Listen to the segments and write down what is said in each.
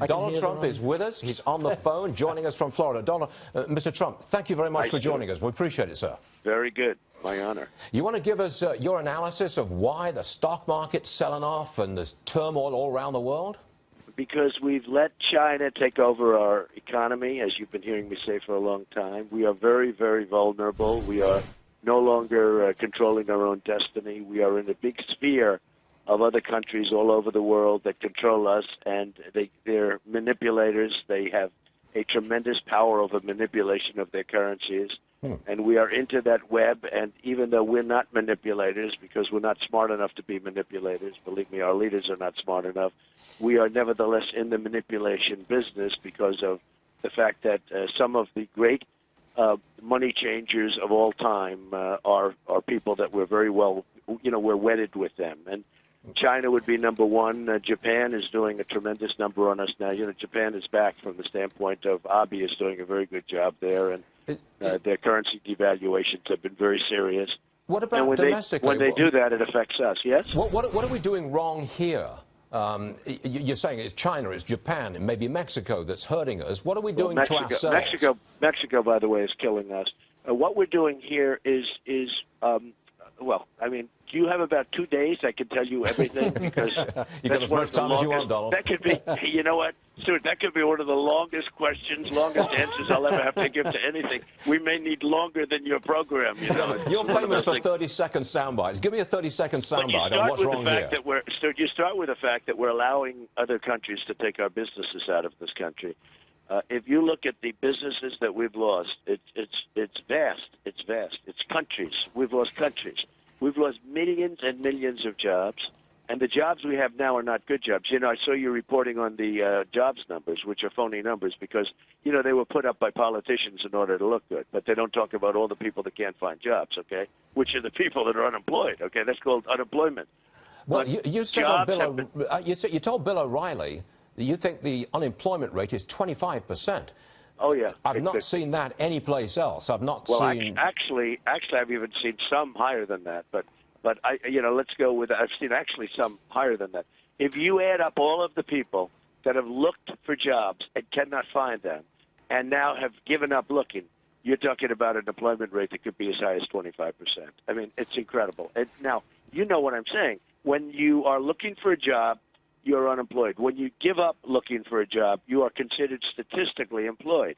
Donald Trump is with us. He's on the phone, joining us from Florida. Donald, Mr. Trump, thank you very much for joining us. We appreciate it, sir. Very good. My honor. You want to give us your analysis of why the stock market's selling off and there's turmoil all around the world? Because we've let China take over our economy, as you've been hearing me say for a long time. We are very, very vulnerable. We are no longer controlling our own destiny. We are in a big sphere of other countries all over the world that control us, and they're manipulators. They have a tremendous power over manipulation of their currencies. And we are into that web, and even though we're not manipulators, because we're not smart enough to be manipulators, believe me, our leaders are not smart enough, we are nevertheless in the manipulation business because of the fact that some of the great money changers of all time are people that we're very well, we're wedded with them. And China would be number one. Japan is doing a tremendous number on us now. Japan is back from the standpoint of Abe is doing a very good job there, and their currency devaluations have been very serious. What about domestically? When they do that, it affects us, yes? What are we doing wrong here? You're saying it's China, it's Japan, and maybe Mexico that's hurting us. What are we doing to ourselves? Mexico, by the way, is killing us. What we're doing here is well, I mean, do you have about 2 days? I can tell you everything because you got as much time as you want, Donald. That could be, you know what, Stuart, that could be one of the longest questions, longest answers I'll ever have to give to anything. We may need longer than your program, You're famous for 30-second sound bites. Give me a 30-second sound bite on what's wrong here. Stuart, you start with the fact that we're allowing other countries to take our businesses out of this country. If you look at the businesses that we've lost, it's vast. It's vast. It's countries. We've lost countries. We've lost millions and millions of jobs, and the jobs we have now are not good jobs. I saw you reporting on the jobs numbers, which are phony numbers, because, they were put up by politicians in order to look good, but they don't talk about all the people that can't find jobs, okay, which are the people that are unemployed, okay? That's called unemployment. Well, you told Bill O'Reilly that you think the unemployment rate is 25%. Oh, yeah. I've not seen that anyplace else. I've not seen... Actually, I've even seen some higher than that. But let's go with... I've seen actually some higher than that. If you add up all of the people that have looked for jobs and cannot find them and now have given up looking, you're talking about an employment rate that could be as high as 25%. I mean, it's incredible. And now, you know what I'm saying. When you are looking for a job, you're unemployed. When you give up looking for a job, you are considered statistically employed.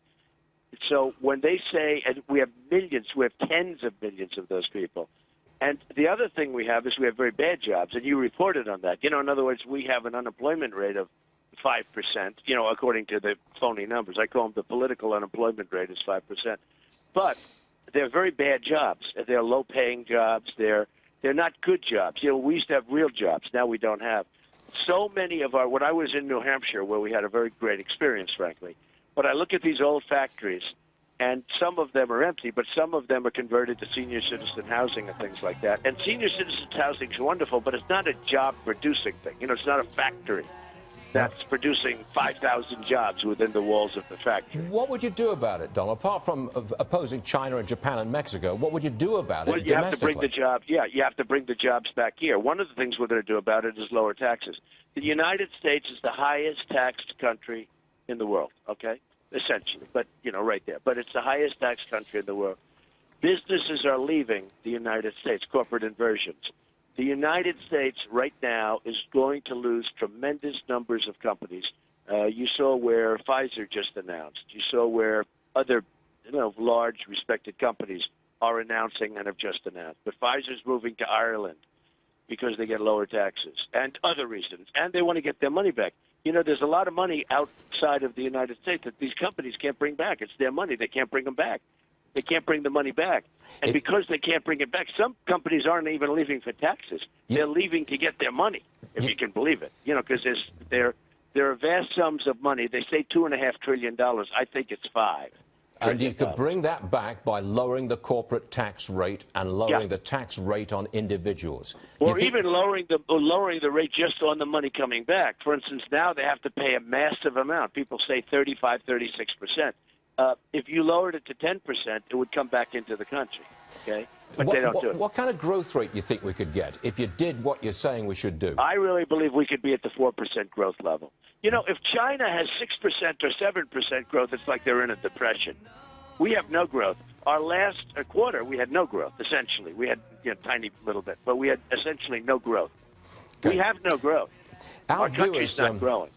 So when they say, and we have millions, we have tens of millions of those people. And the other thing we have is we have very bad jobs, and you reported on that. In other words, we have an unemployment rate of 5%, according to the phony numbers. I call them the political unemployment rate is 5%. But they're very bad jobs. They're low-paying jobs. They're not good jobs. We used to have real jobs. Now we don't have. So many of when I was in New Hampshire, where we had a very great experience, frankly, but I look at these old factories, and some of them are empty, but some of them are converted to senior citizen housing and things like that. And senior citizen housing is wonderful, but it's not a job-producing thing. It's not a factory that's producing 5,000 jobs within the walls of the factory. What would you do about it, Donald? Apart from opposing China and Japan and Mexico, what would you do about it domestically? You have to bring the jobs. Yeah, you have to bring the jobs back here. One of the things we're going to do about it is lower taxes. The United States is the highest taxed country in the world, okay? Essentially, but, right there. But it's the highest taxed country in the world. Businesses are leaving the United States, corporate inversions. The United States right now is going to lose tremendous numbers of companies. You saw where Pfizer just announced. You saw where other, large respected companies are announcing and have just announced. But Pfizer's moving to Ireland because they get lower taxes and other reasons. And they want to get their money back. There's a lot of money outside of the United States that these companies can't bring back. It's their money. They can't bring them back. They can't bring the money back. And because they can't bring it back, some companies aren't even leaving for taxes. They're leaving to get their money, if you can believe it. Because there are vast sums of money. They say $2.5 trillion. I think it's $5 trillion. And you could bring that back by lowering the corporate tax rate and lowering the tax rate on individuals. Or even lowering the rate just on the money coming back. For instance, now they have to pay a massive amount. People say 35, 36%. If you lowered it to 10%, it would come back into the country, okay? but they don't do it. What kind of growth rate do you think we could get if you did what you're saying we should do? I really believe we could be at the 4% growth level. You know, if China has 6% or 7% growth, it's like they're in a depression. We have no growth. Our last quarter, we had no growth, essentially. We had a tiny little bit, but we had essentially no growth. Okay. We have no growth. Our country's not growing.